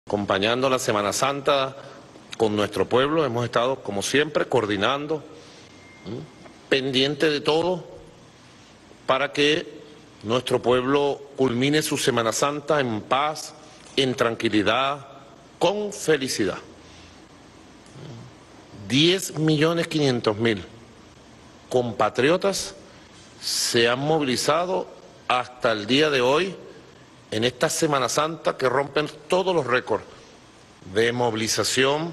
Acompañando la Semana Santa con nuestro pueblo, hemos estado, como siempre, coordinando, pendiente de todo, para que nuestro pueblo culmine su Semana Santa en paz, en tranquilidad, con felicidad. 10.500.000 compatriotas se han movilizado hasta el día de hoy en esta Semana Santa, que rompen todos los récords de movilización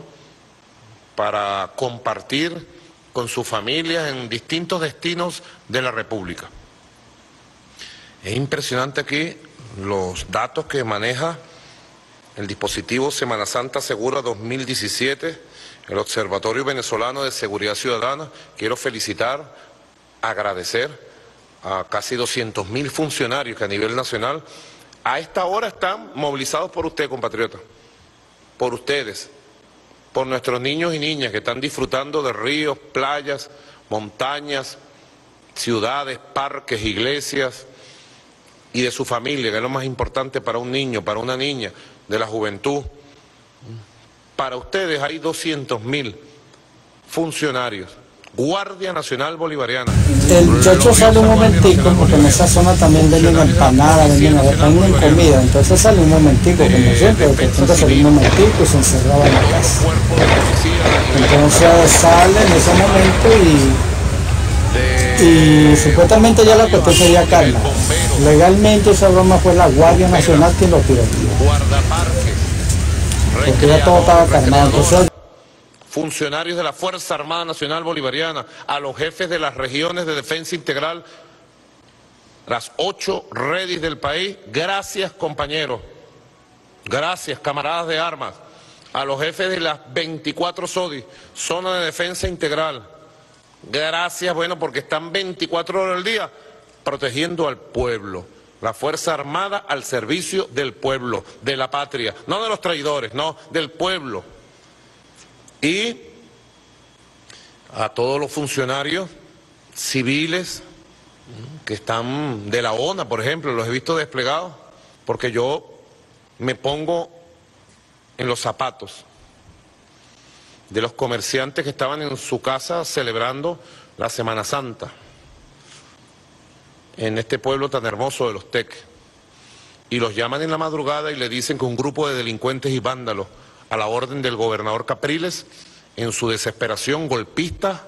para compartir con sus familias en distintos destinos de la República. Es impresionante aquí los datos que maneja el dispositivo Semana Santa Segura 2017, el Observatorio Venezolano de Seguridad Ciudadana. Quiero felicitar, agradecer a casi 200.000 funcionarios que a nivel nacional a esta hora están movilizados por usted, compatriota, por ustedes, por nuestros niños y niñas que están disfrutando de ríos, playas, montañas, ciudades, parques, iglesias, y de su familia, que es lo más importante para un niño, para una niña, de la juventud. Para ustedes hay 200.000 funcionarios. Guardia Nacional Bolivariana. El muchacho sale un momentico, porque en esa zona también venden empanadas, venden comida, entonces sale un momentico, como siempre, porque intenta salir un momentico y se encerraba en la casa. Entonces sale en ese momento y supuestamente ya la cuestión sería calma. Legalmente esa broma fue la Guardia Nacional quien lo tiró. Porque ya todo estaba calmado. Entonces, funcionarios de la Fuerza Armada Nacional Bolivariana, a los jefes de las regiones de defensa integral, las 8 redis del país, gracias compañeros, gracias camaradas de armas, a los jefes de las 24 SODI, zona de defensa integral, gracias, bueno, porque están 24 horas al día protegiendo al pueblo, la Fuerza Armada al servicio del pueblo, de la patria, no de los traidores, no, del pueblo. Y a todos los funcionarios civiles que están de la ONA, por ejemplo, los he visto desplegados, porque yo me pongo en los zapatos de los comerciantes que estaban en su casa celebrando la Semana Santa en este pueblo tan hermoso de Los Teques, y los llaman en la madrugada y le dicen que un grupo de delincuentes y vándalos a la orden del gobernador Capriles, en su desesperación golpista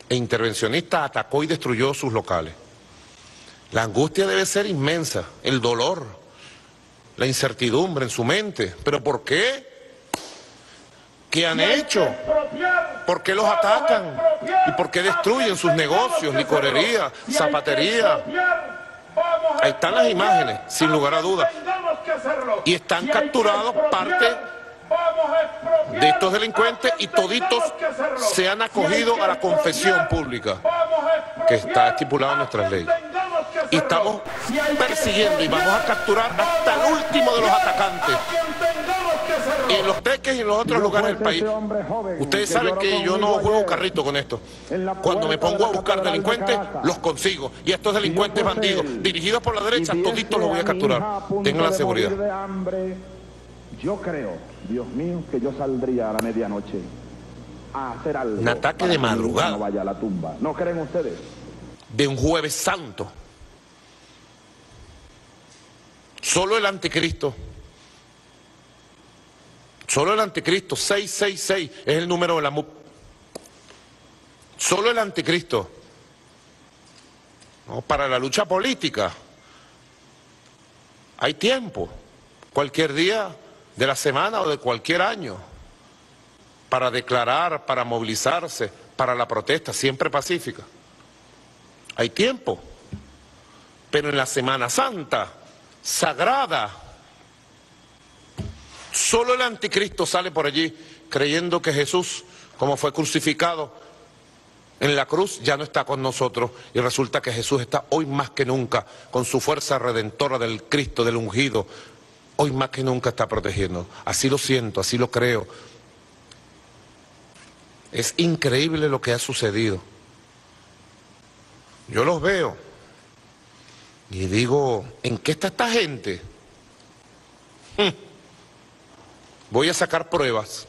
e intervencionista, atacó y destruyó sus locales. La angustia debe ser inmensa, el dolor, la incertidumbre en su mente. ¿Pero por qué? ¿Qué han hecho? ¿Por qué los atacan? ¿Y por qué destruyen sus negocios, licorería, zapatería? Ahí están las imágenes, sin lugar a dudas. Y están capturados parte de estos delincuentes y toditos se han acogido a la confesión pública que está estipulada en nuestras leyes. Y estamos persiguiendo y vamos a capturar hasta el último de los atacantes en Los Teques y en los otros lugares del país. Ustedes saben que yo no juego carrito con esto. Cuando me pongo a buscar delincuentes, los consigo. Y estos delincuentes bandidos, dirigidos por la derecha, toditos los voy a capturar. Tengan la seguridad. Yo creo, Dios mío, que yo saldría a la medianoche a hacer algo. Un ataque de madrugada. No vaya a la tumba. ¿No creen ustedes? De un Jueves Santo. Solo el anticristo. Solo el anticristo. 666 es el número de la MUP. Solo el anticristo. No, para la lucha política hay tiempo. Cualquier día de la semana o de cualquier año, para declarar, para movilizarse, para la protesta, siempre pacífica. Hay tiempo, pero en la Semana Santa, sagrada, solo el anticristo sale por allí creyendo que Jesús, como fue crucificado, en la cruz ya no está con nosotros y resulta que Jesús está hoy más que nunca con su fuerza redentora del Cristo, del ungido, hoy más que nunca está protegiendo. Así lo siento, así lo creo. Es increíble lo que ha sucedido. Yo los veo y digo, ¿en qué está esta gente? Voy a sacar pruebas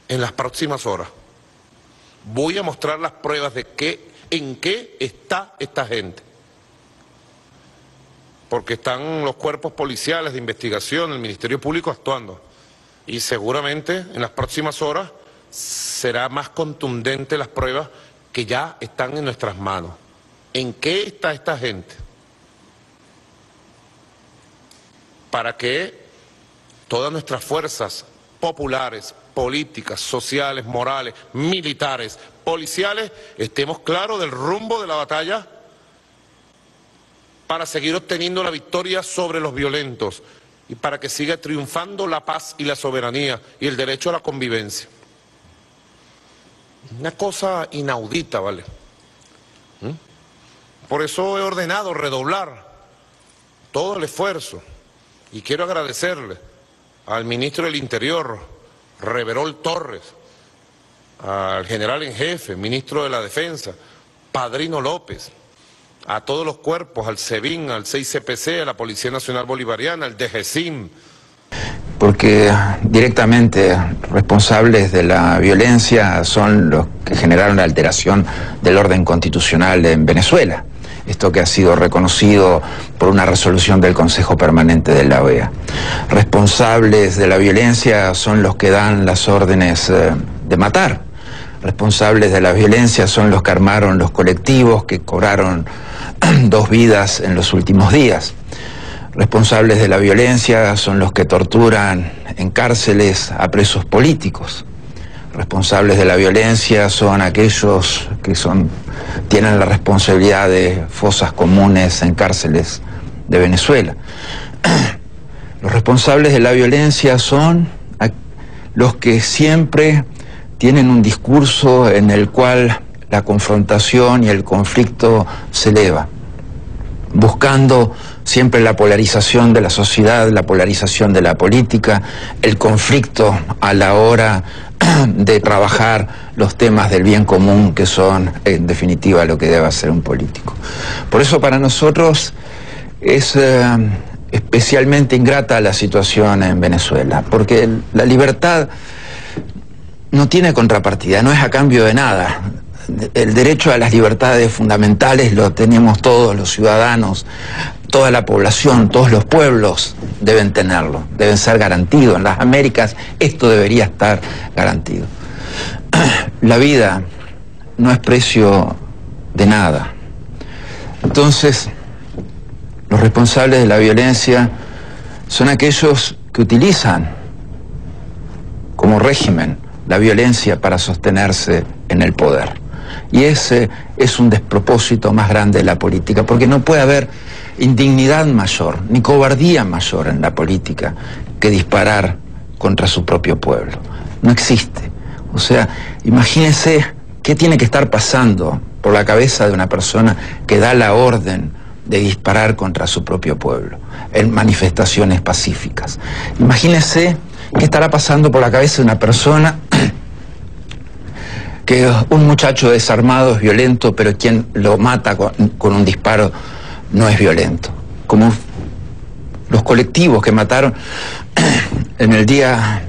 en las próximas horas. Voy a mostrar las pruebas de en qué está esta gente. Porque están los cuerpos policiales de investigación, el Ministerio Público actuando. Y seguramente en las próximas horas será más contundente las pruebas que ya están en nuestras manos. ¿En qué está esta gente? Para que todas nuestras fuerzas populares, políticas, sociales, morales, militares, policiales, estemos claros del rumbo de la batalla para seguir obteniendo la victoria sobre los violentos y para que siga triunfando la paz y la soberanía y el derecho a la convivencia. Una cosa inaudita, ¿vale? Por eso he ordenado redoblar todo el esfuerzo y quiero agradecerle al ministro del Interior, Reverol Torres, al general en jefe, ministro de la Defensa, Padrino López, a todos los cuerpos, al SEBIN, al 6CPC, a la Policía Nacional Bolivariana, al DGCIM. Porque directamente responsables de la violencia son los que generaron la alteración del orden constitucional en Venezuela. Esto que ha sido reconocido por una resolución del Consejo Permanente de la OEA. Responsables de la violencia son los que dan las órdenes de matar. Responsables de la violencia son los que armaron los colectivos que cobraron 2 vidas en los últimos días. Responsables de la violencia son los que torturan en cárceles a presos políticos. Responsables de la violencia son aquellos que tienen la responsabilidad de fosas comunes en cárceles de Venezuela. Los responsables de la violencia son los que siempre tienen un discurso en el cual la confrontación y el conflicto se eleva, buscando siempre la polarización de la sociedad, la polarización de la política, el conflicto a la hora de trabajar los temas del bien común, que son en definitiva lo que debe hacer un político. Por eso para nosotros es especialmente ingrata la situación en Venezuela, porque la libertad no tiene contrapartida, no es a cambio de nada. El derecho a las libertades fundamentales lo tenemos todos los ciudadanos, toda la población, todos los pueblos deben tenerlo, deben ser garantidos. En las Américas esto debería estar garantido. La vida no es precio de nada. Entonces, los responsables de la violencia son aquellos que utilizan como régimen la violencia para sostenerse en el poder. Y ese es un despropósito más grande de la política, porque no puede haber indignidad mayor, ni cobardía mayor en la política que disparar contra su propio pueblo. No existe. O sea, imagínense qué tiene que estar pasando por la cabeza de una persona que da la orden de disparar contra su propio pueblo en manifestaciones pacíficas. Imagínense qué estará pasando por la cabeza de una persona que un muchacho desarmado es violento, pero quien lo mata con un disparo no es violento. Como los colectivos que mataron en el día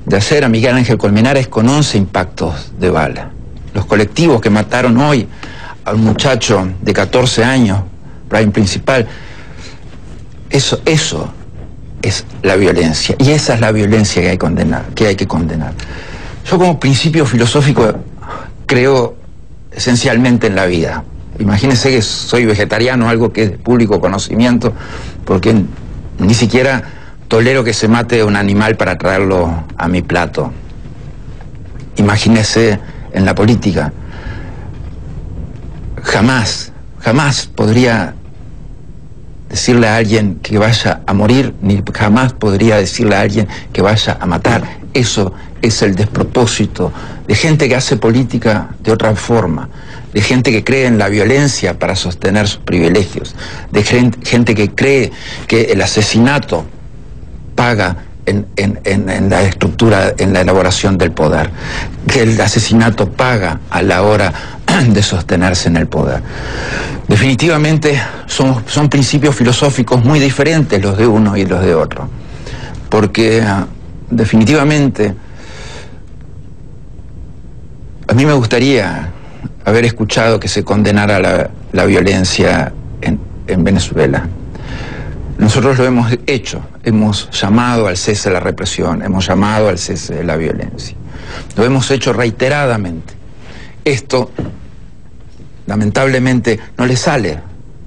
de ayer a Miguel Ángel Colmenares con 11 impactos de bala. Los colectivos que mataron hoy a un muchacho de 14 años, Brian Principal, eso es la violencia. Y esa es la violencia que hay que condenar. Yo como principio filosófico creo esencialmente en la vida. Imagínense que soy vegetariano, algo que es de público conocimiento, porque ni siquiera tolero que se mate un animal para traerlo a mi plato. Imagínense en la política. Jamás podría decirle a alguien que vaya a morir, ni jamás podría decirle a alguien que vaya a matar. eso es el despropósito de gente que hace política de otra forma, de gente que cree en la violencia para sostener sus privilegios, de gente que cree que el asesinato paga en la estructura, en la elaboración del poder, que el asesinato paga a la hora de sostenerse en el poder. Definitivamente son principios filosóficos muy diferentes los de uno y los de otro, porque definitivamente a mí me gustaría haber escuchado que se condenara la violencia en Venezuela. Nosotros lo hemos hecho, hemos llamado al cese de la represión, hemos llamado al cese de la violencia. Lo hemos hecho reiteradamente. Esto, lamentablemente, no le sale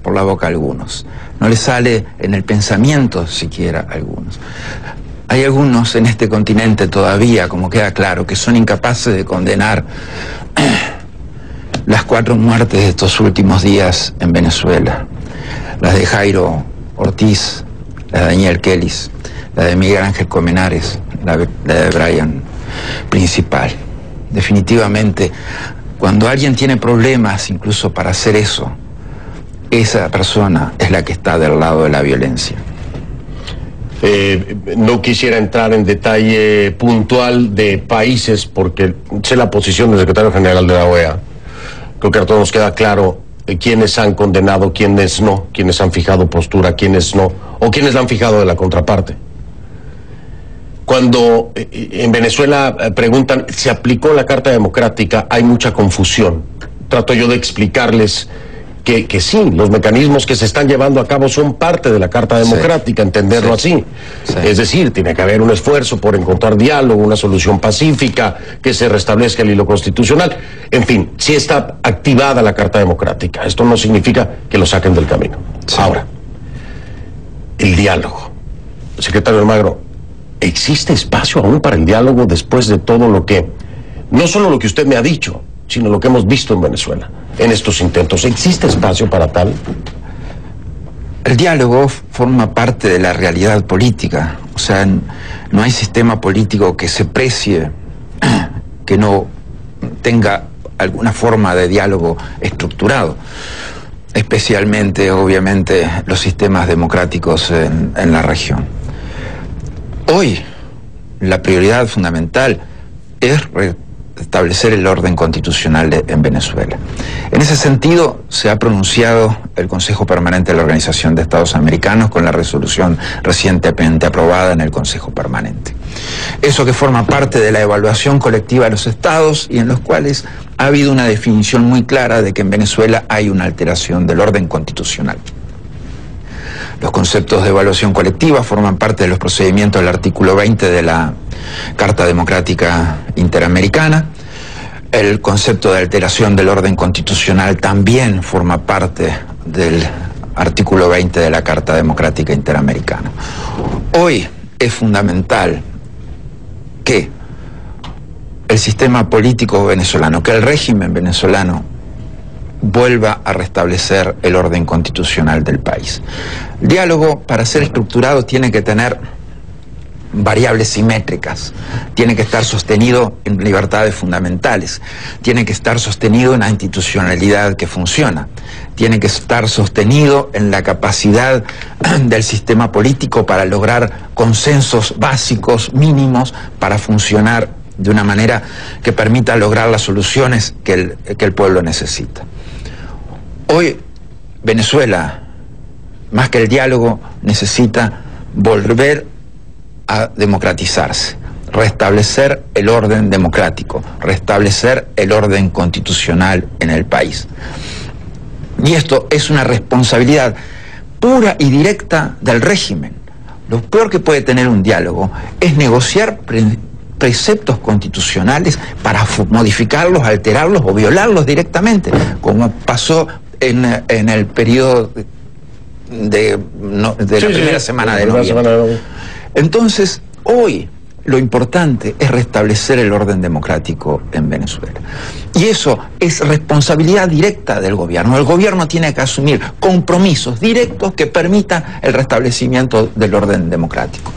por la boca a algunos, no le sale en el pensamiento siquiera a algunos. Hay algunos en este continente todavía, como queda claro, que son incapaces de condenar las 4 muertes de estos últimos días en Venezuela. Las de Jairo Ortiz, la de Daniel Kellis, la de Miguel Ángel Colmenares, la de Brian Principal. Definitivamente, cuando alguien tiene problemas incluso para hacer eso, esa persona es la que está del lado de la violencia. No quisiera entrar en detalle puntual de países porque sé la posición del secretario general de la OEA. Creo que a todos nos queda claro quiénes han condenado, quiénes no, quiénes han fijado postura, quiénes no, o quiénes la han fijado de la contraparte. Cuando en Venezuela preguntan, ¿se aplicó la Carta Democrática? Hay mucha confusión. Trato yo de explicarles que sí, los mecanismos que se están llevando a cabo son parte de la Carta Democrática, entenderlo así. Sí. Es decir, tiene que haber un esfuerzo por encontrar diálogo, una solución pacífica, que se restablezca el hilo constitucional. En fin, sí está activada la Carta Democrática. Esto no significa que lo saquen del camino. Sí. Ahora, el diálogo. Secretario Almagro, ¿existe espacio aún para el diálogo después de todo lo que, no solo lo que usted me ha dicho, sino lo que hemos visto en Venezuela, en estos intentos? ¿Existe espacio para tal? El diálogo forma parte de la realidad política. O sea, no hay sistema político que se precie que no tenga alguna forma de diálogo estructurado. Especialmente, obviamente, los sistemas democráticos en la región. Hoy, la prioridad fundamental es establecer el orden constitucional en Venezuela. En ese sentido, se ha pronunciado el Consejo Permanente de la Organización de Estados Americanos con la resolución recientemente aprobada en el Consejo Permanente. Eso que forma parte de la evaluación colectiva de los estados y en los cuales ha habido una definición muy clara de que en Venezuela hay una alteración del orden constitucional. Los conceptos de evaluación colectiva forman parte de los procedimientos del artículo 20 de la Carta Democrática Interamericana. El concepto de alteración del orden constitucional también forma parte del artículo 20 de la Carta Democrática Interamericana. Hoy es fundamental que el sistema político venezolano, que el régimen venezolano vuelva a restablecer el orden constitucional del país. El diálogo, para ser estructurado, tiene que tener variables simétricas, tiene que estar sostenido en libertades fundamentales, tiene que estar sostenido en la institucionalidad que funciona, tiene que estar sostenido en la capacidad del sistema político para lograr consensos básicos, mínimos, para funcionar de una manera que permita lograr las soluciones que el pueblo necesita. Hoy Venezuela, más que el diálogo, necesita volver a democratizarse, restablecer el orden democrático, restablecer el orden constitucional en el país. Y esto es una responsabilidad pura y directa del régimen. Lo peor que puede tener un diálogo es negociar preceptos constitucionales para modificarlos, alterarlos o violarlos directamente, como pasó en el periodo de la primera semana de noviembre. Entonces, hoy lo importante es restablecer el orden democrático en Venezuela. Y eso es responsabilidad directa del gobierno. El gobierno tiene que asumir compromisos directos que permitan el restablecimiento del orden democrático.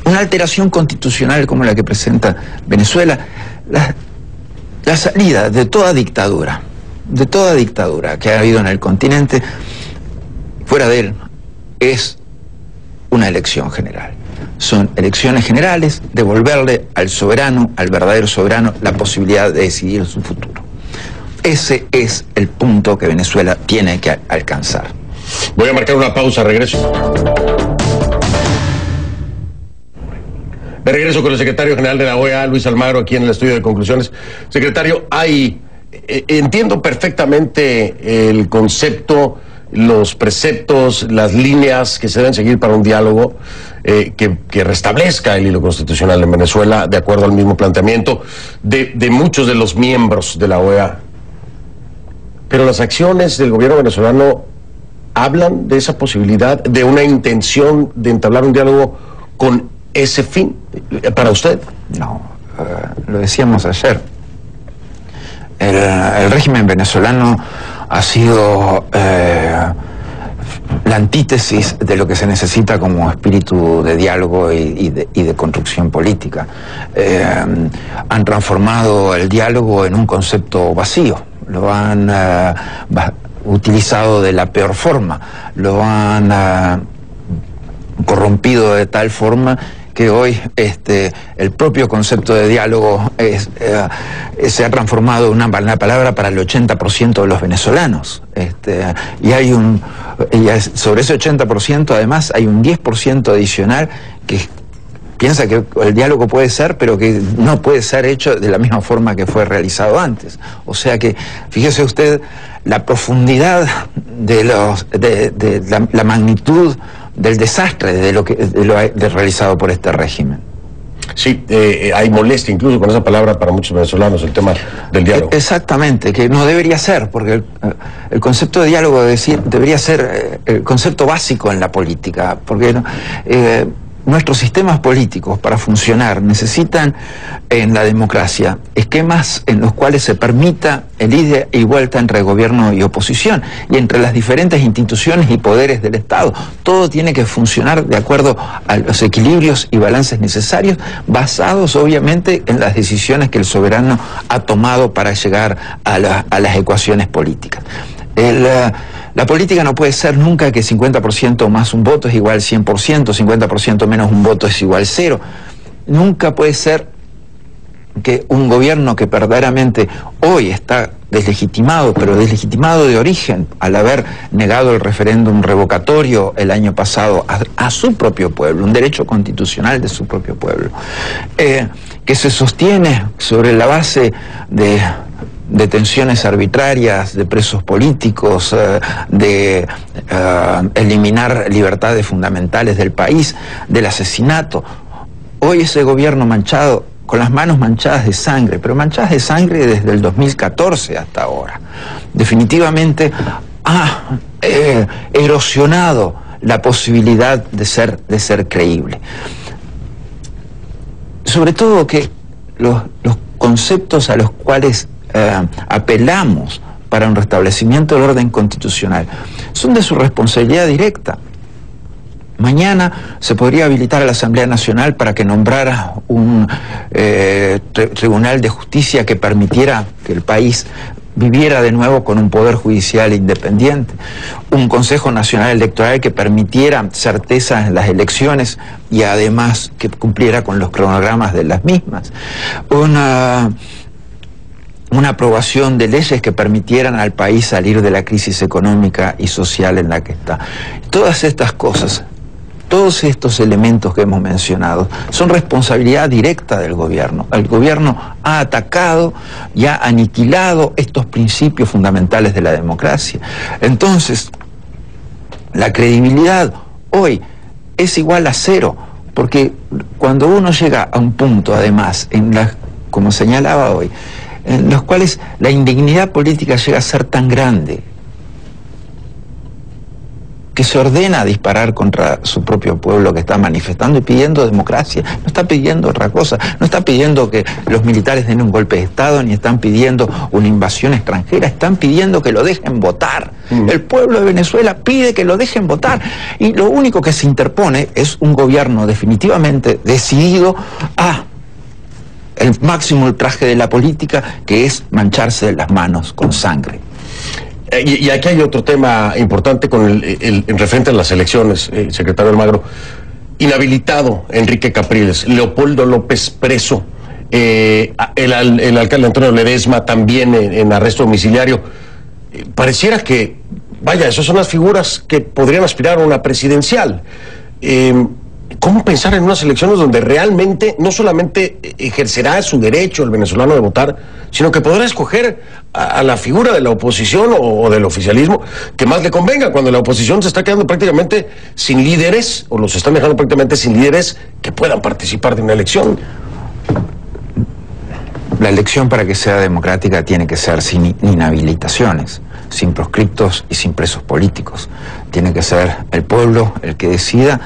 una alteración constitucional como la que presenta Venezuela, la salida de toda dictadura que ha habido en el continente, fuera de él, es una elección general. Son elecciones generales, devolverle al soberano, al verdadero soberano, la posibilidad de decidir su futuro. Ese es el punto que Venezuela tiene que alcanzar. Voy a marcar una pausa, regreso. De regreso con el secretario general de la OEA, Luis Almagro, aquí en el estudio de conclusiones. Secretario, entiendo perfectamente el concepto, los preceptos, las líneas que se deben seguir para un diálogo que restablezca el hilo constitucional en Venezuela, de acuerdo al mismo planteamiento de muchos de los miembros de la OEA. Pero las acciones del gobierno venezolano hablan de esa posibilidad, de una intención de entablar un diálogo con ese fin, para usted. No, lo decíamos ayer. El régimen venezolano ha sido la antítesis de lo que se necesita como espíritu de diálogo y de construcción política. Han transformado el diálogo en un concepto vacío, lo han utilizado de la peor forma, lo han corrompido de tal forma que hoy el propio concepto de diálogo se ha transformado en una palabra para el 80% de los venezolanos. Sobre ese 80% además hay un 10% adicional que piensa que el diálogo puede ser, pero que no puede ser hecho de la misma forma que fue realizado antes. O sea que, fíjese usted, la profundidad de la magnitud del desastre de lo realizado por este régimen. Sí, hay molestia incluso con esa palabra para muchos venezolanos, el tema del diálogo. Exactamente, que no debería ser, porque el concepto de diálogo debería ser el concepto básico en la política, porque nuestros sistemas políticos, para funcionar, necesitan en la democracia esquemas en los cuales se permita el ida y vuelta entre gobierno y oposición y entre las diferentes instituciones y poderes del Estado. Todo tiene que funcionar de acuerdo a los equilibrios y balances necesarios, basados obviamente en las decisiones que el soberano ha tomado para llegar a las ecuaciones políticas. La política no puede ser nunca que 50% más un voto es igual 100%, 50% menos un voto es igual 0. Nunca puede ser que un gobierno que verdaderamente hoy está deslegitimado, pero deslegitimado de origen, al haber negado el referéndum revocatorio el año pasado a su propio pueblo, un derecho constitucional de su propio pueblo, que se sostiene sobre la base de detenciones arbitrarias, de presos políticos, de eliminar libertades fundamentales del país, del asesinato. Hoy ese gobierno manchado, con las manos manchadas de sangre, pero manchadas de sangre desde el 2014 hasta ahora, definitivamente ha erosionado la posibilidad de ser creíble. Sobre todo que los conceptos a los cuales apelamos para un restablecimiento del orden constitucional son de su responsabilidad directa. Mañana se podría habilitar a la Asamblea Nacional para que nombrara un tribunal de justicia que permitiera que el país viviera de nuevo con un poder judicial independiente, un Consejo Nacional Electoral que permitiera certeza en las elecciones y además que cumpliera con los cronogramas de las mismas, una aprobación de leyes que permitieran al país salir de la crisis económica y social en la que está. Todas estas cosas, todos estos elementos que hemos mencionado, son responsabilidad directa del gobierno. El gobierno ha atacado y ha aniquilado estos principios fundamentales de la democracia. Entonces, la credibilidad hoy es igual a 0, porque cuando uno llega a un punto, además, como señalaba hoy, en los cuales la indignidad política llega a ser tan grande que se ordena a disparar contra su propio pueblo que está manifestando y pidiendo democracia. No está pidiendo otra cosa, no está pidiendo que los militares den un golpe de Estado, ni están pidiendo una invasión extranjera, están pidiendo que lo dejen votar. El pueblo de Venezuela pide que lo dejen votar, y lo único que se interpone es un gobierno definitivamente decidido a el máximo ultraje de la política, que es mancharse las manos con sangre. Y aquí hay otro tema importante con en referente a las elecciones, secretario Almagro. Inhabilitado Enrique Capriles, Leopoldo López preso, el alcalde Antonio Ledesma también en arresto domiciliario. Pareciera que, vaya, esas son las figuras que podrían aspirar a una presidencial. ¿Cómo pensar en unas elecciones donde realmente no solamente ejercerá su derecho el venezolano de votar, sino que podrá escoger a la figura de la oposición o del oficialismo que más le convenga, cuando la oposición se está quedando prácticamente sin líderes, o los están dejando prácticamente sin líderes que puedan participar de una elección? La elección, para que sea democrática, tiene que ser sin inhabilitaciones, sin proscriptos y sin presos políticos. Tiene que ser el pueblo el que decida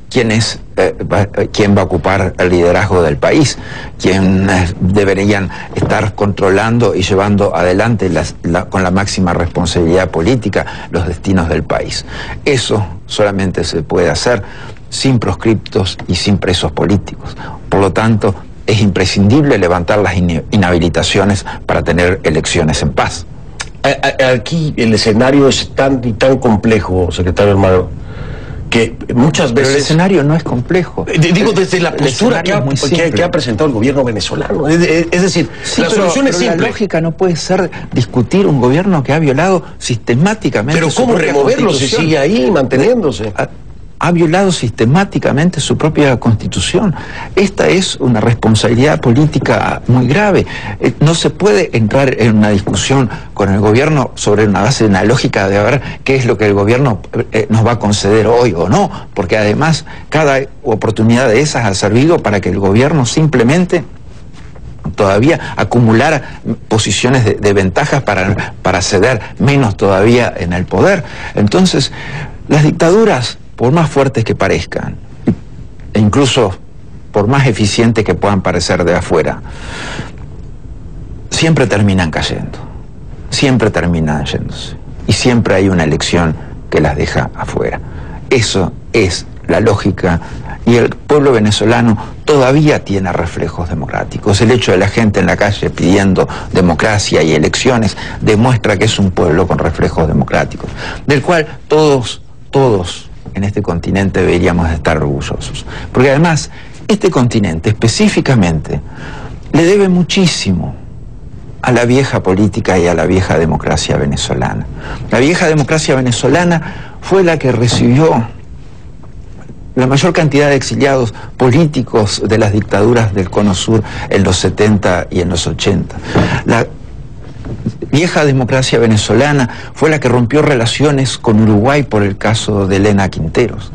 quién va a ocupar el liderazgo del país, quién deberían estar controlando y llevando adelante con la máxima responsabilidad política los destinos del país. Eso solamente se puede hacer sin proscriptos y sin presos políticos. Por lo tanto, es imprescindible levantar las inhabilitaciones para tener elecciones en paz. Aquí el escenario es tan y tan complejo, secretario Almagro, que muchas veces... Pero el escenario no es complejo. Digo, desde la postura que ha presentado el gobierno venezolano. Es decir, sí, la solución es simple. La lógica no puede ser discutir un gobierno que ha violado sistemáticamente... Pero ¿cómo removerlo si sigue ahí manteniéndose? Ha violado sistemáticamente su propia constitución. Esta es una responsabilidad política muy grave. No se puede entrar en una discusión con el gobierno sobre una base de una lógica de ver qué es lo que el gobierno nos va a conceder hoy o no, porque además cada oportunidad de esas ha servido para que el gobierno simplemente todavía acumulara posiciones de ventajas para ceder menos todavía en el poder. Entonces, las dictaduras, por más fuertes que parezcan, e incluso por más eficientes que puedan parecer de afuera, siempre terminan cayendo, siempre terminan yéndose, y siempre hay una elección que las deja afuera. Eso es la lógica, y el pueblo venezolano todavía tiene reflejos democráticos. El hecho de la gente en la calle pidiendo democracia y elecciones demuestra que es un pueblo con reflejos democráticos, del cual todos en este continente deberíamos estar orgullosos. Porque además, este continente específicamente le debe muchísimo a la vieja política y a la vieja democracia venezolana. La vieja democracia venezolana fue la que recibió la mayor cantidad de exiliados políticos de las dictaduras del Cono Sur en los 70 y en los 80. La vieja democracia venezolana fue la que rompió relaciones con Uruguay por el caso de Elena Quinteros.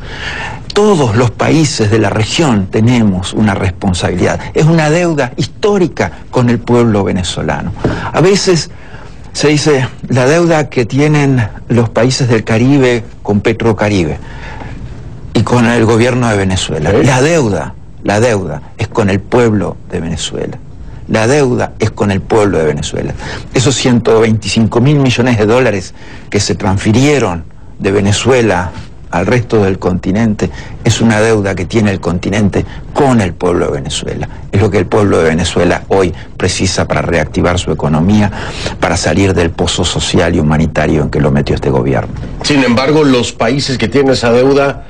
Todos los países de la región tenemos una responsabilidad, es una deuda histórica con el pueblo venezolano. A veces se dice la deuda que tienen los países del Caribe con Petrocaribe y con el gobierno de Venezuela. La deuda es con el pueblo de Venezuela. La deuda es con el pueblo de Venezuela. Esos 125.000 millones de dólares que se transfirieron de Venezuela al resto del continente es una deuda que tiene el continente con el pueblo de Venezuela. Es lo que el pueblo de Venezuela hoy precisa para reactivar su economía, para salir del pozo social y humanitario en que lo metió este gobierno. Sin embargo, los países que tienen esa deuda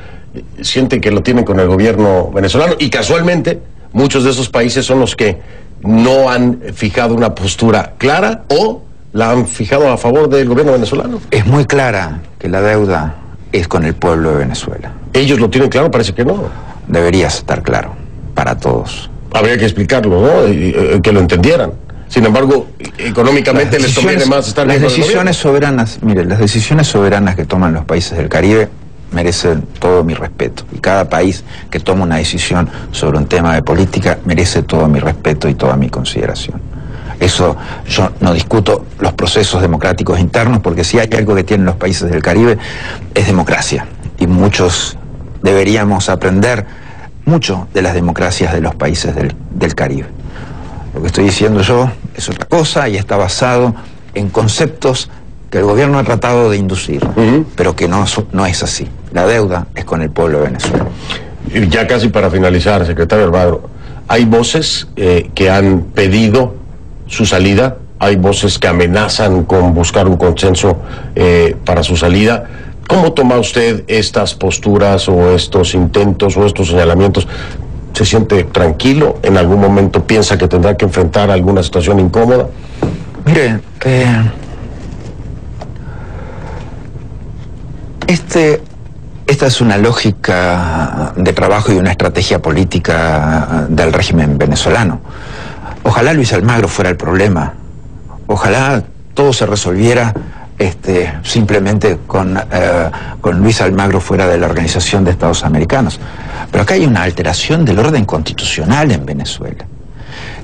sienten que lo tienen con el gobierno venezolano, y casualmente muchos de esos países son los que no han fijado una postura clara o la han fijado a favor del gobierno venezolano. Es muy clara que la deuda es con el pueblo de Venezuela. ¿Ellos lo tienen claro? Parece que no. Debería estar claro para todos. Habría que explicarlo, ¿no? Que lo entendieran. Sin embargo, económicamente les conviene más estar bien con el gobierno. Las decisiones soberanas, mire, las decisiones soberanas que toman los países del Caribe merecen todo mi respeto, y cada país que toma una decisión sobre un tema de política merece todo mi respeto y toda mi consideración. Eso, yo no discuto los procesos democráticos internos, porque si hay algo que tienen los países del Caribe es democracia, y muchos deberíamos aprender mucho de las democracias de los países del Caribe. Lo que estoy diciendo yo es otra cosa y está basado en conceptos que el gobierno ha tratado de inducir, pero que no es así. La deuda es con el pueblo de Venezuela. Y ya casi para finalizar, secretario Almagro, hay voces que han pedido su salida, hay voces que amenazan con buscar un consenso para su salida. ¿Cómo toma usted estas posturas o estos intentos o estos señalamientos? ¿Se siente tranquilo? ¿En algún momento piensa que tendrá que enfrentar alguna situación incómoda? Mire, esta es una lógica de trabajo y una estrategia política del régimen venezolano. Ojalá Luis Almagro fuera el problema. Ojalá todo se resolviera simplemente con Luis Almagro fuera de la Organización de Estados Americanos. Pero acá hay una alteración del orden constitucional en Venezuela,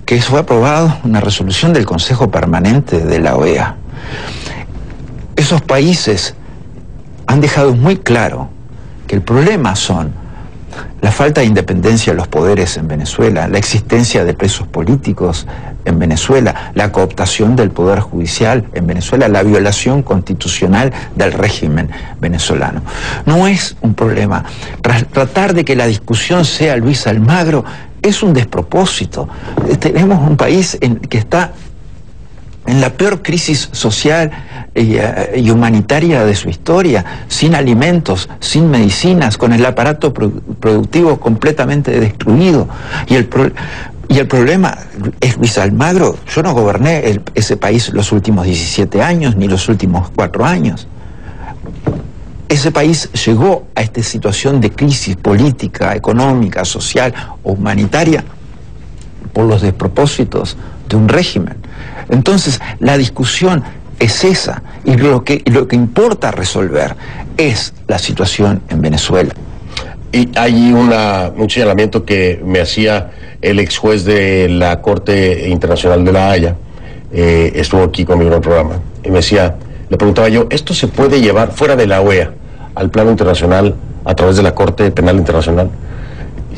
que fue aprobado una resolución del Consejo Permanente de la OEA. Esos países han dejado muy claro que el problema son la falta de independencia de los poderes en Venezuela, la existencia de presos políticos en Venezuela, la cooptación del poder judicial en Venezuela, la violación constitucional del régimen venezolano. No es un problema. Tratar de que la discusión sea Luis Almagro es un despropósito. Tenemos un país que está en la peor crisis social y humanitaria de su historia, sin alimentos, sin medicinas, con el aparato productivo completamente destruido. Y el problema es Luis Almagro. Yo no goberné ese país los últimos 17 años, ni los últimos 4 años. Ese país llegó a esta situación de crisis política, económica, social o humanitaria por los despropósitos de un régimen. Entonces, la discusión es esa, y lo que importa resolver es la situación en Venezuela. Y hay un señalamiento que me hacía el ex juez de la Corte Internacional de La Haya, estuvo aquí conmigo en el programa, y me decía, le preguntaba yo, ¿esto se puede llevar fuera de la OEA al plano internacional a través de la Corte Penal Internacional?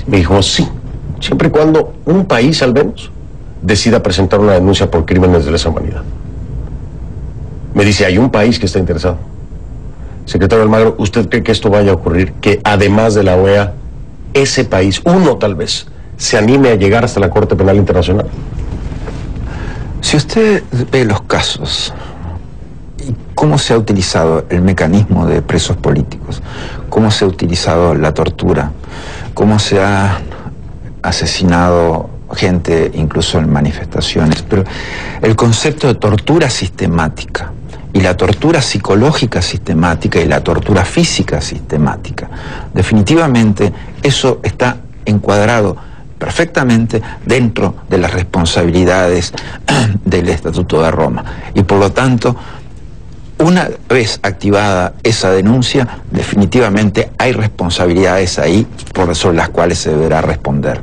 Me dijo, sí, siempre y cuando un país al menos decida presentar una denuncia por crímenes de lesa humanidad. Me dice, hay un país que está interesado. Secretario Almagro, ¿usted cree que esto vaya a ocurrir? Que además de la OEA, ese país, uno tal vez, se anime a llegar hasta la Corte Penal Internacional. Si usted ve los casos y cómo se ha utilizado el mecanismo de presos políticos, cómo se ha utilizado la tortura, cómo se ha asesinado gente incluso en manifestaciones, pero el concepto de tortura sistemática y la tortura psicológica sistemática y la tortura física sistemática, definitivamente eso está encuadrado perfectamente dentro de las responsabilidades del Estatuto de Roma, y por lo tanto, una vez activada esa denuncia, definitivamente hay responsabilidades ahí sobre las cuales se deberá responder.